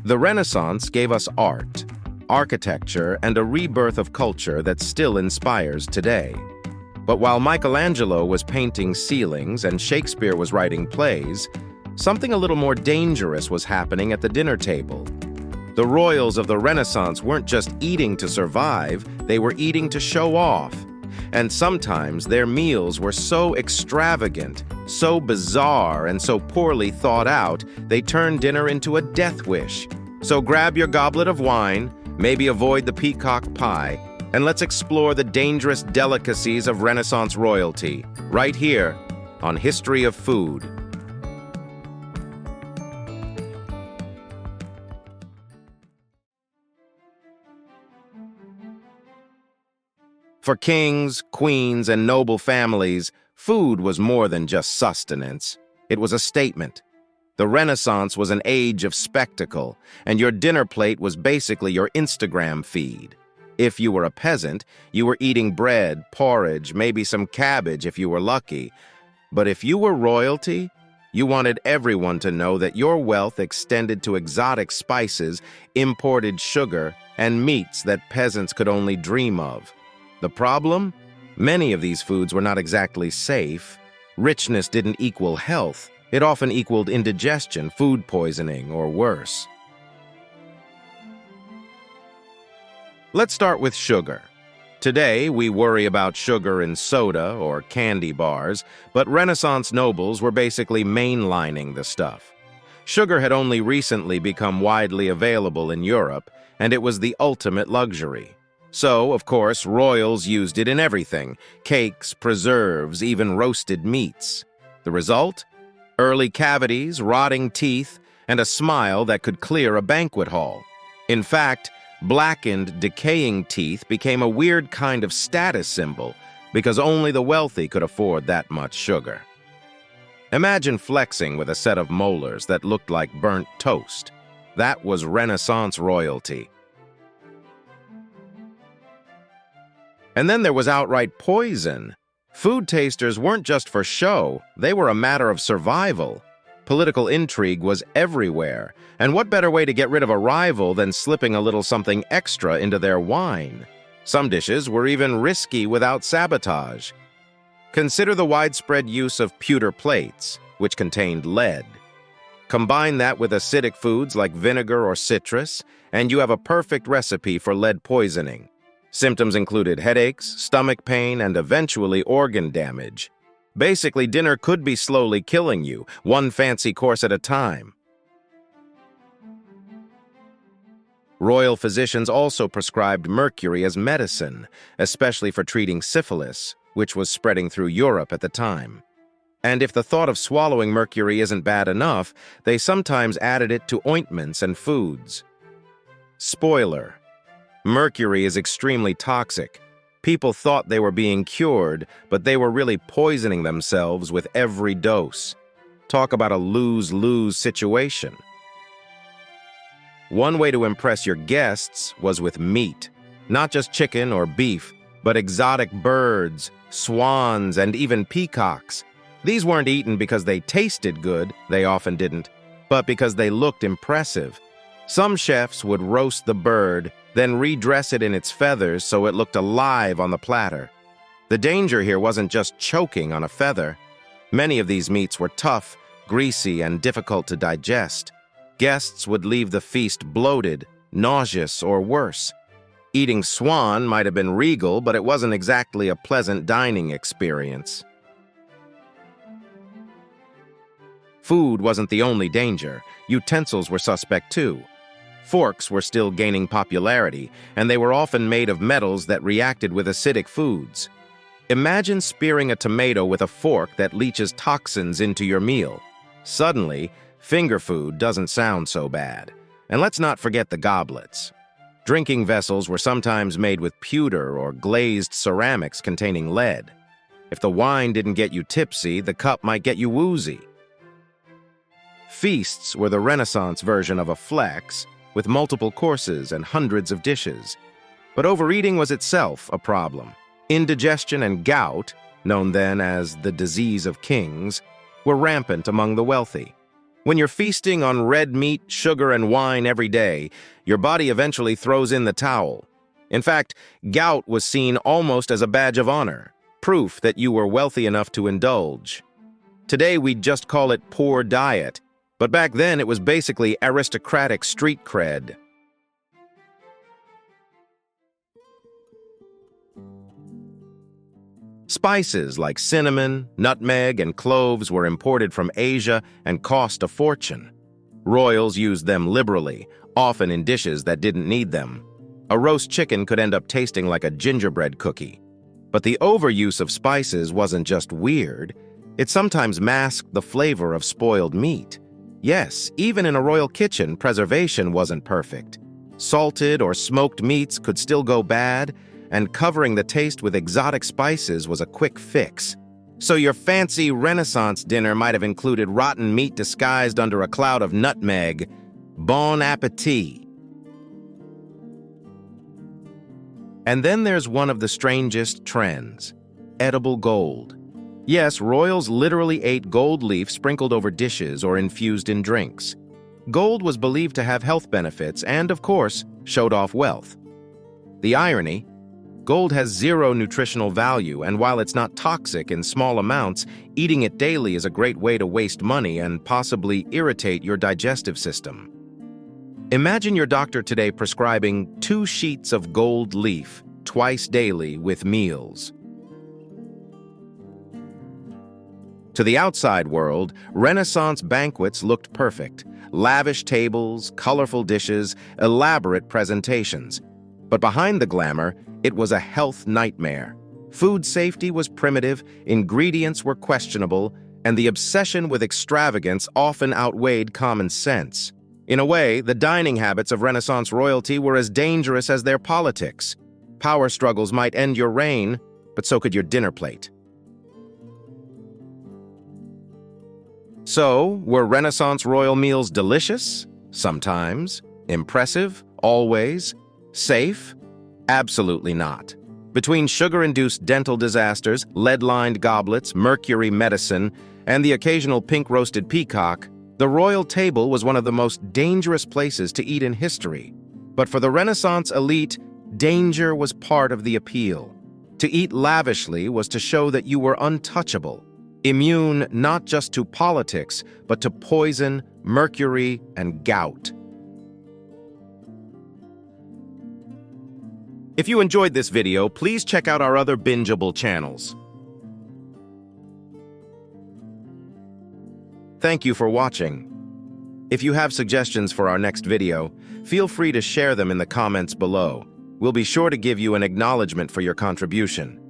The Renaissance gave us art, architecture, and a rebirth of culture that still inspires today. But while Michelangelo was painting ceilings and Shakespeare was writing plays, something a little more dangerous was happening at the dinner table. The royals of the Renaissance weren't just eating to survive, they were eating to show off. And sometimes their meals were so extravagant, so bizarre, and so poorly thought out, they turned dinner into a death wish. So grab your goblet of wine, maybe avoid the peacock pie, and let's explore the dangerous delicacies of Renaissance royalty, right here on History of Food. For kings, queens, and noble families, food was more than just sustenance. It was a statement. The Renaissance was an age of spectacle, and your dinner plate was basically your Instagram feed. If you were a peasant, you were eating bread, porridge, maybe some cabbage if you were lucky. But if you were royalty, you wanted everyone to know that your wealth extended to exotic spices, imported sugar, and meats that peasants could only dream of. The problem? Many of these foods were not exactly safe. Richness didn't equal health. It often equaled indigestion, food poisoning, or worse. Let's start with sugar. Today, we worry about sugar in soda or candy bars, but Renaissance nobles were basically mainlining the stuff. Sugar had only recently become widely available in Europe, and it was the ultimate luxury. So, of course, royals used it in everything: cakes, preserves, even roasted meats. The result? Early cavities, rotting teeth, and a smile that could clear a banquet hall. In fact, blackened, decaying teeth became a weird kind of status symbol because only the wealthy could afford that much sugar. Imagine flexing with a set of molars that looked like burnt toast. That was Renaissance royalty. And then there was outright poison. Food tasters weren't just for show, they were a matter of survival. Political intrigue was everywhere, and what better way to get rid of a rival than slipping a little something extra into their wine? Some dishes were even risky without sabotage. Consider the widespread use of pewter plates, which contained lead. Combine that with acidic foods like vinegar or citrus, and you have a perfect recipe for lead poisoning. Symptoms included headaches, stomach pain, and eventually organ damage. Basically, dinner could be slowly killing you, one fancy course at a time. Royal physicians also prescribed mercury as medicine, especially for treating syphilis, which was spreading through Europe at the time. And if the thought of swallowing mercury isn't bad enough, they sometimes added it to ointments and foods. Spoiler: mercury is extremely toxic. People thought they were being cured, but they were really poisoning themselves with every dose. Talk about a lose-lose situation. One way to impress your guests was with meat. Not just chicken or beef, but exotic birds, swans, and even peacocks. These weren't eaten because they tasted good, they often didn't, but because they looked impressive. Some chefs would roast the bird, then redress it in its feathers so it looked alive on the platter. The danger here wasn't just choking on a feather. Many of these meats were tough, greasy, and difficult to digest. Guests would leave the feast bloated, nauseous, or worse. Eating swan might have been regal, but it wasn't exactly a pleasant dining experience. Food wasn't the only danger. Utensils were suspect too. Forks were still gaining popularity, and they were often made of metals that reacted with acidic foods. Imagine spearing a tomato with a fork that leaches toxins into your meal. Suddenly, finger food doesn't sound so bad. And let's not forget the goblets. Drinking vessels were sometimes made with pewter or glazed ceramics containing lead. If the wine didn't get you tipsy, the cup might get you woozy. Feasts were the Renaissance version of a flex, with multiple courses and hundreds of dishes. But overeating was itself a problem. Indigestion and gout, known then as the disease of kings, were rampant among the wealthy. When you're feasting on red meat, sugar, and wine every day, your body eventually throws in the towel. In fact, gout was seen almost as a badge of honor, proof that you were wealthy enough to indulge. Today, we'd just call it poor diet, but back then it was basically aristocratic street cred. Spices like cinnamon, nutmeg, and cloves were imported from Asia and cost a fortune. Royals used them liberally, often in dishes that didn't need them. A roast chicken could end up tasting like a gingerbread cookie. But the overuse of spices wasn't just weird, it sometimes masked the flavor of spoiled meat. Yes, even in a royal kitchen, preservation wasn't perfect. Salted or smoked meats could still go bad, and covering the taste with exotic spices was a quick fix. So your fancy Renaissance dinner might have included rotten meat disguised under a cloud of nutmeg. Bon appetit! And then there's one of the strangest trends: edible gold. Yes, royals literally ate gold leaf sprinkled over dishes or infused in drinks. Gold was believed to have health benefits and, of course, showed off wealth. The irony: gold has zero nutritional value, and while it's not toxic in small amounts, eating it daily is a great way to waste money and possibly irritate your digestive system. Imagine your doctor today prescribing 2 sheets of gold leaf twice daily with meals. To the outside world, Renaissance banquets looked perfect. Lavish tables, colorful dishes, elaborate presentations. But behind the glamour, it was a health nightmare. Food safety was primitive, ingredients were questionable, and the obsession with extravagance often outweighed common sense. In a way, the dining habits of Renaissance royalty were as dangerous as their politics. Power struggles might end your reign, but so could your dinner plate. So, were Renaissance royal meals delicious? Sometimes. Impressive? Always. Safe? Absolutely not. Between sugar-induced dental disasters, lead-lined goblets, mercury medicine, and the occasional pink-roasted peacock, the royal table was one of the most dangerous places to eat in history. But for the Renaissance elite, danger was part of the appeal. To eat lavishly was to show that you were untouchable, immune not just to politics, but to poison, mercury, and gout. If you enjoyed this video, please check out our other bingeable channels. Thank you for watching. If you have suggestions for our next video, feel free to share them in the comments below. We'll be sure to give you an acknowledgement for your contribution.